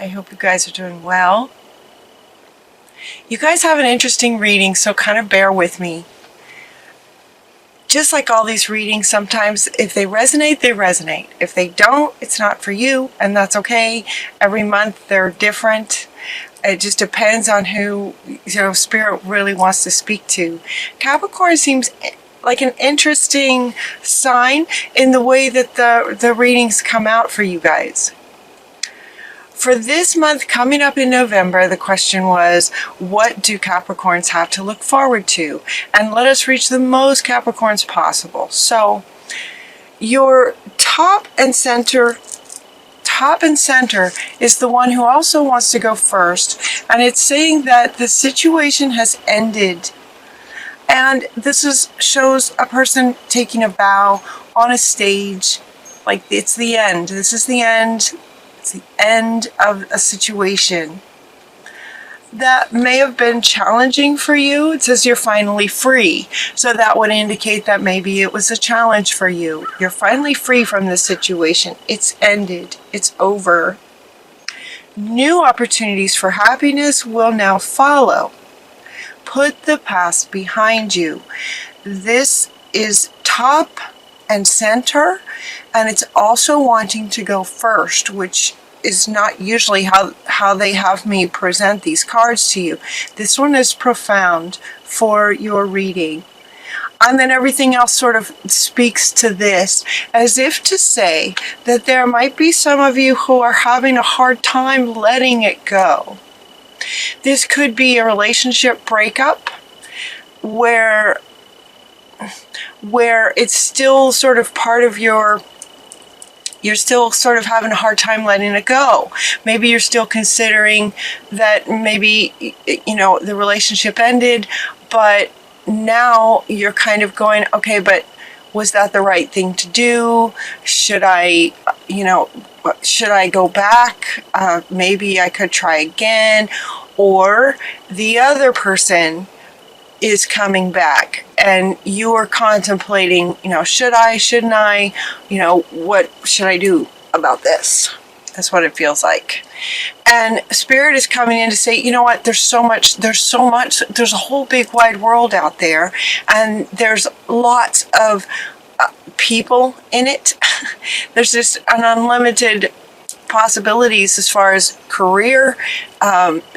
I hope you guys are doing well. You guys have an interesting reading, so kind of bear with me. Just like all these readings, sometimes if they resonate, they resonate. If they don't, it's not for you, and that's okay. Every month they're different. It just depends on who, Spirit really wants to speak to. Capricorn seems like an interesting sign in the way that the readings come out for you guys. For this month coming up in November, the question was, what do Capricorns have to look forward to? And let us reach the most Capricorns possible. So your top and center is the one who also wants to go first. And it's saying that the situation has ended. And this shows a person taking a bow on a stage. Like it's the end. This is the end. It's the end of a situation that may have been challenging for you. It says you're finally free. So that would indicate that maybe it was a challenge for you. You're finally free from this situation. It's ended. It's over. New opportunities for happiness will now follow. Put the past behind you. This is top and center, and it's also wanting to go first, which is not usually how they have me present these cards to you. This one is profound for your reading. And then everything else sort of speaks to this, as if to say that there might be some of you who are having a hard time letting it go. This could be a relationship breakup where it's still sort of part of you're still sort of having a hard time letting it go. Maybe you're still considering that maybe, the relationship ended, but now you're kind of going, okay, but was that the right thing to do? Should I go back? Maybe I could try again. Or the other person is coming back and you are contemplating, should I, shouldn't I, what should I do about this? That's what it feels like. And Spirit is coming in to say, you know what, there's a whole big wide world out there, and there's lots of people in it. There's just an unlimited possibilities as far as career,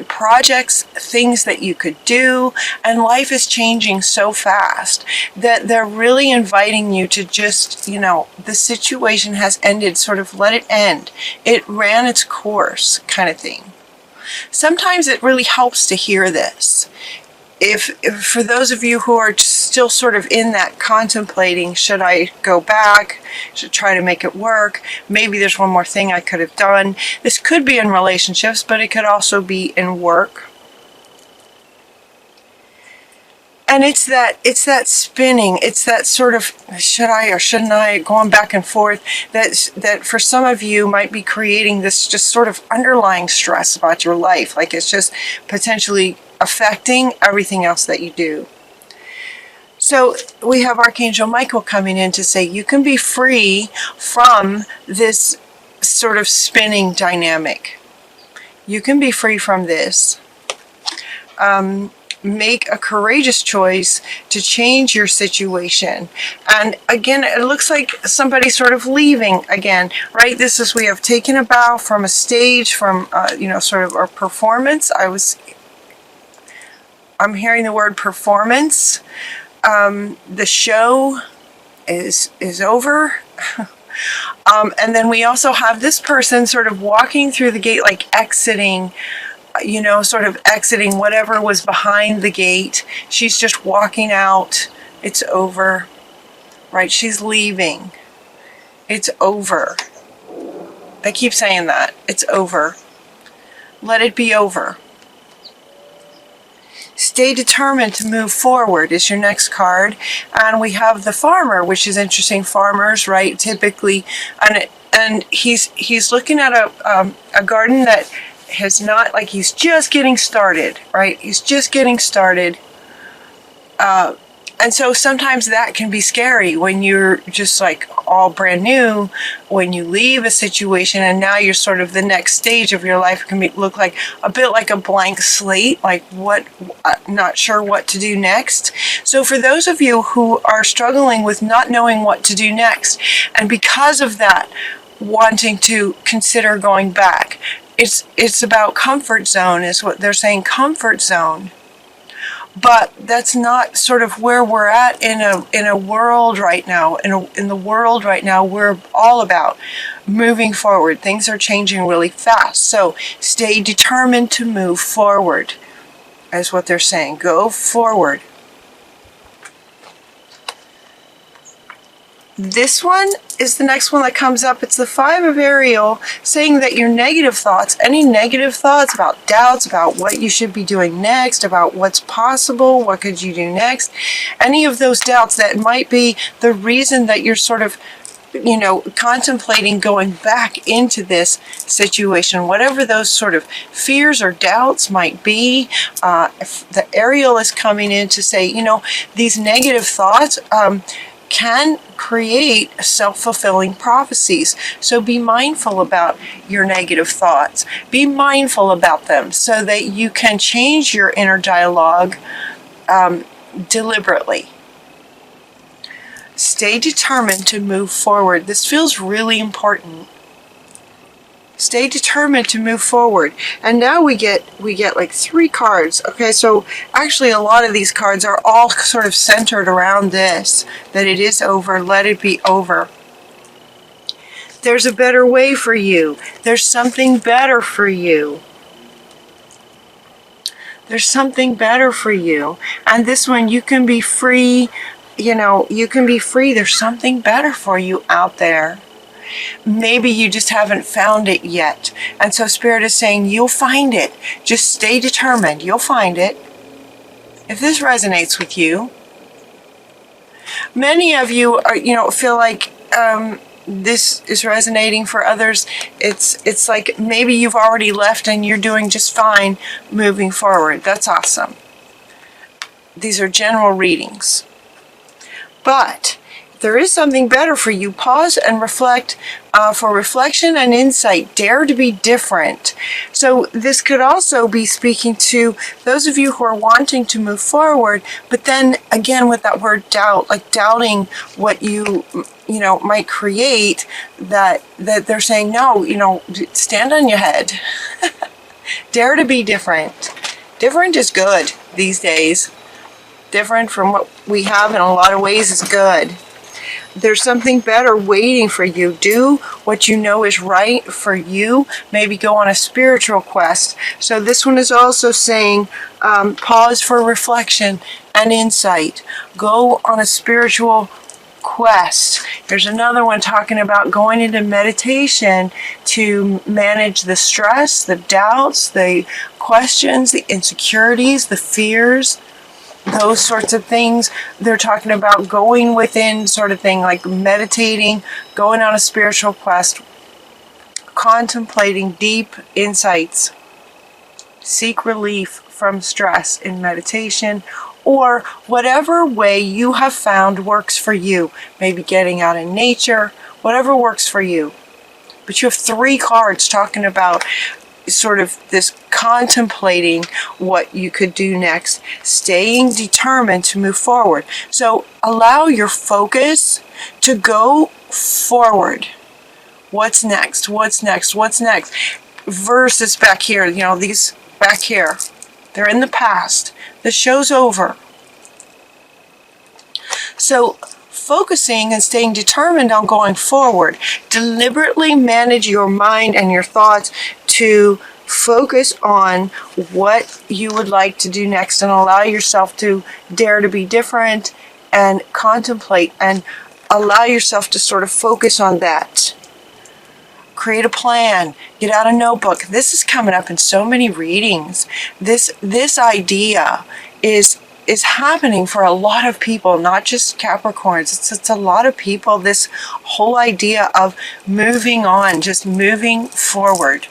projects, things that you could do, and life is changing so fast that they're really inviting you to just, the situation has ended, sort of let it end. It ran its course kind of thing. Sometimes it really helps to hear this. If for those of you who are still sort of in that contemplating, should I go back? Should I try to make it work? Maybe there's one more thing I could have done. This could be in relationships, but it could also be in work. And it's that spinning, it's that sort of should I or shouldn't I, going back and forth, that for some of you might be creating this just sort of underlying stress about your life, like it's just potentially affecting everything else that you do. So we have Archangel Michael coming in to say you can be free from this sort of spinning dynamic. You can be free from this. Make a courageous choice to change your situation. And again, it looks like somebody sort of leaving again, right? This is, we have taken a bow from a stage, from, sort of our performance. I'm hearing the word performance. The show is over. And then we also have this person sort of walking through the gate, like exiting, sort of exiting whatever was behind the gate. She's just walking out. It's over, right? She's leaving. It's over. I keep saying that. It's over. Let it be over. Stay determined to move forward is your next card. And we have the farmer, which is interesting. Farmers, right? Typically, and he's looking at a garden that has not, like, he's just getting started, right? He's just getting started. And And so sometimes that can be scary when you're just like all brand new, when you leave a situation and now you're sort of the next stage of your life can look like a bit like a blank slate, like not sure what to do next. So for those of you who are struggling with not knowing what to do next, and because of that, wanting to consider going back, it's about comfort zone is what they're saying, comfort zone. But that's not sort of where we're at in a world right now. In the world right now, we're all about moving forward. Things are changing really fast. So stay determined to move forward, is what they're saying. Go forward. This one is the next one that comes up. It's the 5 of Ariel, saying that your negative thoughts, any negative thoughts about doubts, about what you should be doing next, about what's possible, what could you do next, any of those doubts that might be the reason that you're sort of, contemplating going back into this situation, whatever those sort of fears or doubts might be, if the Ariel is coming in to say, these negative thoughts, can create self-fulfilling prophecies. So be mindful about your negative thoughts. Be mindful about them so that you can change your inner dialogue deliberately. Stay determined to move forward. This feels really important. Stay determined to move forward. And now we get like 3 cards. Okay, so actually a lot of these cards are all sort of centered around this, that it is over, let it be over. There's a better way for you. There's something better for you. There's something better for you. And this one, you can be free, you can be free. There's something better for you out there. Maybe you just haven't found it yet. And so Spirit is saying, you'll find it. Just stay determined. You'll find it. If this resonates with you, many of you are, feel like this is resonating. For others, it's like maybe you've already left and you're doing just fine moving forward. That's awesome. These are general readings. But there is something better for you. Pause and reflect for reflection and insight. Dare to be different. So this could also be speaking to those of you who are wanting to move forward, but then again with that word doubt, like doubting what you might create, that they're saying, no, stand on your head. Dare to be different. Different is good these days. Different from what we have in a lot of ways is good. There's something better waiting for you. Do what you know is right for you. Maybe go on a spiritual quest. So this one is also saying, pause for reflection and insight. Go on a spiritual quest. There's another one talking about going into meditation to manage the stress, the doubts, the questions, the insecurities, the fears, those sorts of things. They're talking about going within, sort of thing, like meditating, going on a spiritual quest, contemplating deep insights. Seek relief from stress in meditation, or whatever way you have found works for you. Maybe getting out in nature, whatever works for you. But you have 3 cards talking about sort of this contemplating what you could do next, staying determined to move forward. So allow your focus to go forward. What's next? What's next? What's next? Versus back here, these back here, they're in the past. The show's over. So focusing and staying determined on going forward. Deliberately manage your mind and your thoughts to focus on what you would like to do next, and allow yourself to dare to be different and contemplate and allow yourself to sort of focus on that. Create a plan. Get out a notebook. This is coming up in so many readings. This idea is happening for a lot of people, not just Capricorns. It's a lot of people, this whole idea of moving on, just moving forward.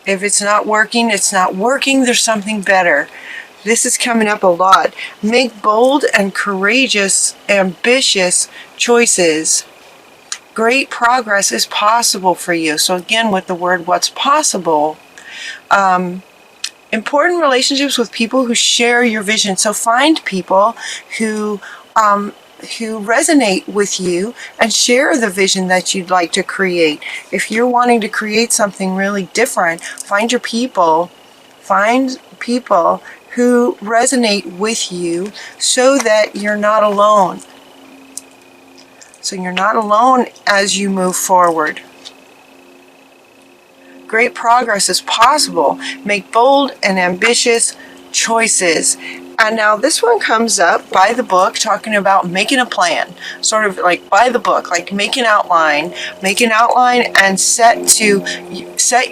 If it's not working, it's not working. There's something better. This is coming up a lot. Make bold and courageous, ambitious choices. Great progress is possible for you. So again, with the word what's possible, important relationships with people who share your vision. So find people who resonate with you and share the vision that you'd like to create. If you're wanting to create something really different, find people who resonate with you so that you're not alone. So you're not alone as you move forward. Great progress is possible. Make bold and ambitious choices. And now this one comes up by the book, talking about making a plan, sort of like by the book, like make an outline and set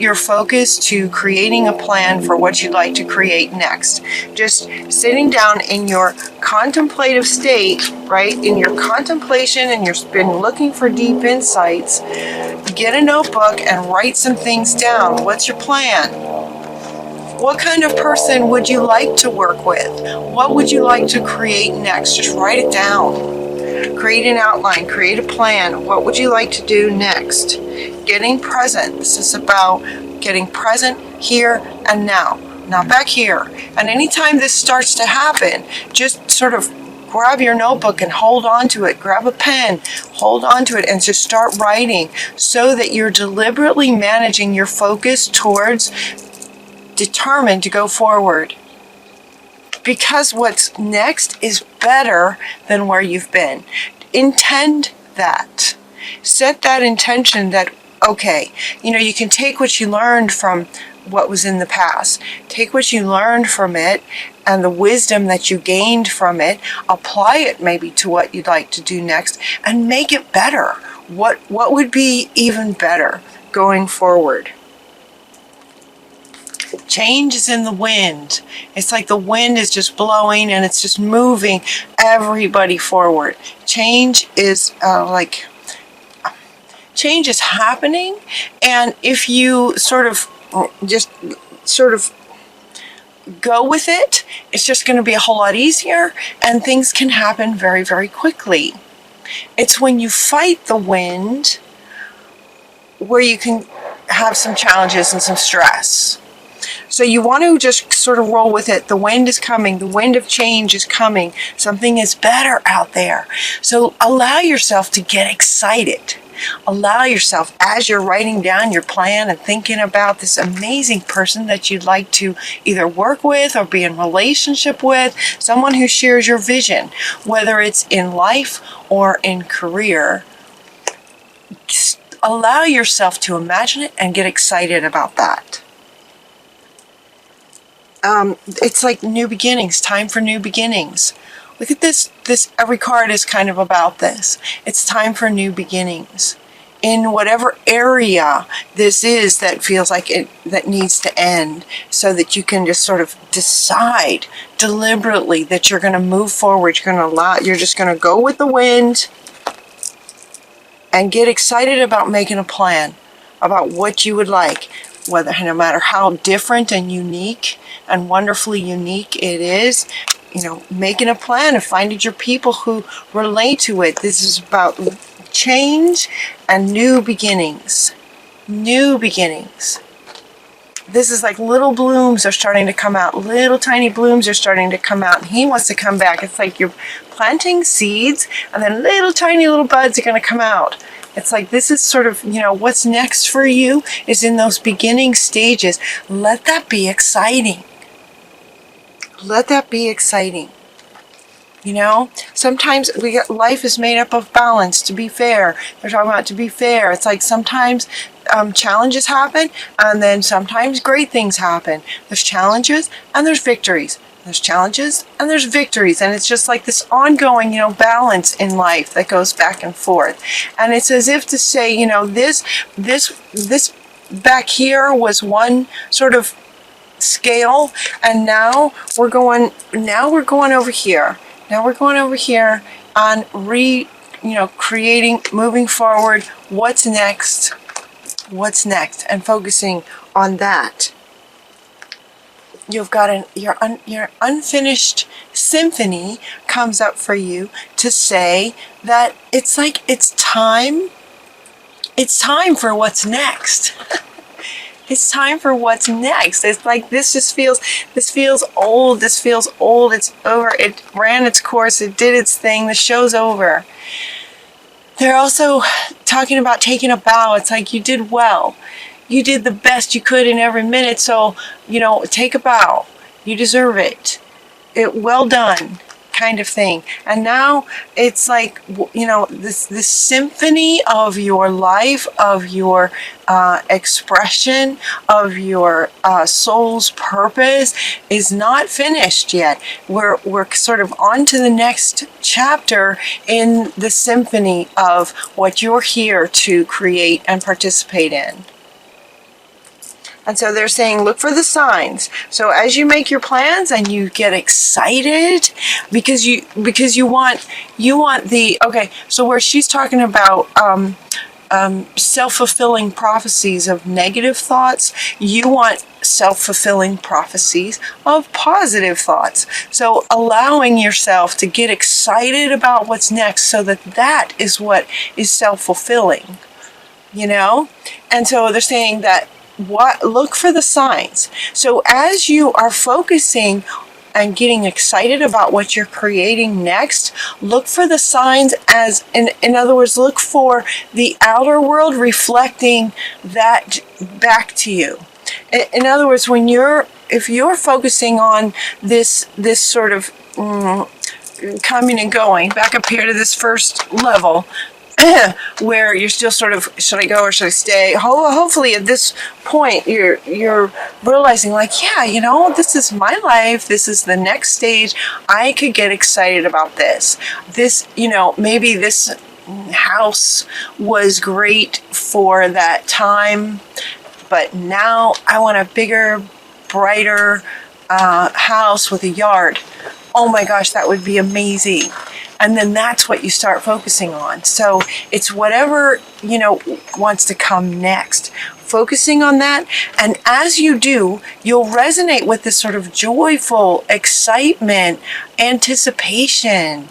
your focus to creating a plan for what you'd like to create next. Just sitting down in your contemplative state, right? In your contemplation, and you've been looking for deep insights, get a notebook and write some things down. What's your plan? What kind of person would you like to work with? What would you like to create next? Just write it down. Create an outline, create a plan. What would you like to do next? Getting present. This is about getting present here and now, not back here. And anytime this starts to happen, just sort of grab your notebook and hold on to it. Grab a pen, hold on to it, and just start writing so that you're deliberately managing your focus towards determined to go forward, because what's next is better than where you've been. Intend that. Set that intention that, okay, you can take what you learned from what was in the past. Take what you learned from it and the wisdom that you gained from it, apply it maybe to what you'd like to do next, and make it better. What would be even better going forward? Change is in the wind. It's like the wind is just blowing and it's just moving everybody forward. Change is happening, and if you sort of go with it, it's just going to be a whole lot easier, and things can happen very, very quickly. It's when you fight the wind where you can have some challenges and some stress. So you want to just sort of roll with it. The wind is coming. The wind of change is coming. Something is better out there. So allow yourself to get excited. Allow yourself, as you're writing down your plan and thinking about this amazing person that you'd like to either work with or be in relationship with, someone who shares your vision, whether it's in life or in career, just allow yourself to imagine it and get excited about that. It's like new beginnings, time for new beginnings. Look at this, every card is kind of about this. It's time for new beginnings. In whatever area this is that feels like that needs to end, so that you can just sort of decide deliberately that you're going to move forward, you're just going to go with the wind and get excited about making a plan about what you would like. No matter how different and unique and wonderfully unique it is, making a plan and finding your people who relate to it. This is about change and new beginnings. New beginnings. This is like little blooms are starting to come out. Little tiny blooms are starting to come out. And he wants to come back. It's like you're planting seeds, and then little tiny little buds are going to come out. It's like this is sort of, what's next for you is in those beginning stages. Let that be exciting. Let that be exciting. Sometimes life is made up of balance, to be fair. They're talking about to be fair. It's like sometimes challenges happen, and then sometimes great things happen. There's challenges and there's victories. There's challenges and there's victories, and it's just like this ongoing, balance in life that goes back and forth. And it's as if to say, this back here was one sort of scale, and now we're going over here. Now we're going over here on creating, moving forward. What's next, and focusing on that. you've got your unfinished symphony comes up for you to say that it's like it's time for what's next. It's time for what's next. It's like this feels old. This feels old. It's over. It ran its course. It did its thing. The show's over. They're also talking about taking a bow. It's like you did well. You did the best you could in every minute. So, take a bow. You deserve it. Well done, kind of thing. And now it's like, this symphony of your life, of your expression, of your soul's purpose is not finished yet. We're sort of on to the next chapter in the symphony of what you're here to create and participate in. And so they're saying, look for the signs. So as you make your plans and you get excited because you want the, okay, so where she's talking about self-fulfilling prophecies of negative thoughts, you want self-fulfilling prophecies of positive thoughts. So allowing yourself to get excited about what's next so that is what is self-fulfilling, And so they're saying that look for the signs. So as you are focusing and getting excited about what you're creating next, look for the signs as, in other words, look for the outer world reflecting that back to you. In other words, if you're focusing on this sort of coming and going, back up here to this first level, where you're still sort of, should I go or should I stay? Hopefully at this point you're realizing like, yeah, this is my life. This is the next stage. I could get excited about this. This, maybe this house was great for that time, but now I want a bigger, brighter house with a yard. Oh my gosh, that would be amazing. And then that's what you start focusing on. So it's whatever, wants to come next. Focusing on that. And as you do, you'll resonate with this sort of joyful excitement, anticipation,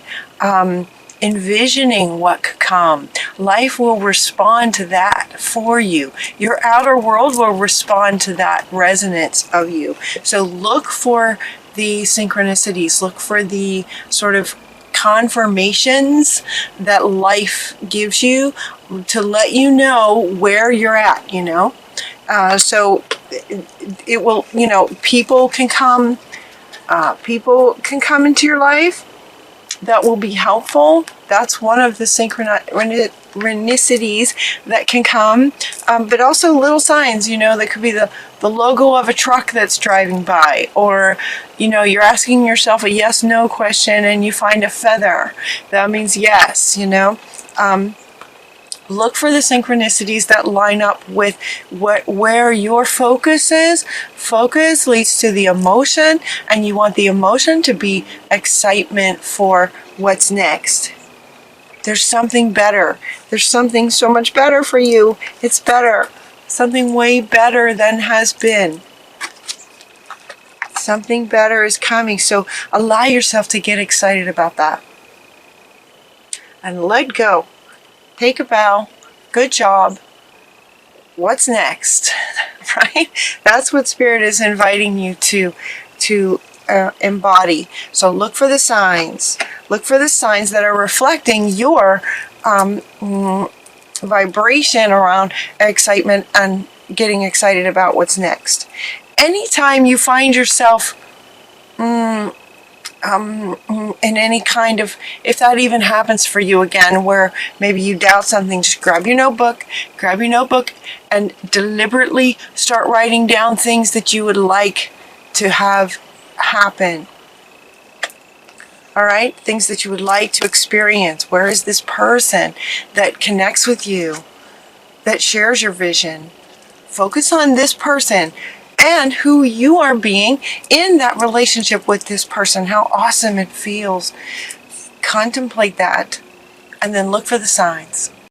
envisioning what could come. Life will respond to that for you. Your outer world will respond to that resonance of you. So look for the synchronicities. Look for the sort of confirmations that life gives you to let you know where you're at, so it will, people can come into your life that will be helpful. That's one of the synchronicities that can come, but also little signs, that could be the logo of a truck that's driving by, or you're asking yourself a yes/no question and you find a feather. That means yes. Look for the synchronicities that line up with where your focus is. Focus leads to the emotion, and you want the emotion to be excitement for what's next. There's something better. There's something so much better for you. It's better. Something way better than has been. Something better is coming. So allow yourself to get excited about that. And let go. Take a bow. Good job. What's next? Right? That's what Spirit is inviting you to embody. So look for the signs. Look for the signs that are reflecting your vibration around excitement and getting excited about what's next. Anytime you find yourself in any kind of, if that even happens for you again, where maybe you doubt something, just grab your notebook and deliberately start writing down things that you would like to have happen. All right, things that you would like to experience. Where is this person that connects with you, that shares your vision? Focus on this person and who you are being in that relationship with this person, how awesome it feels. Contemplate that, and then look for the signs.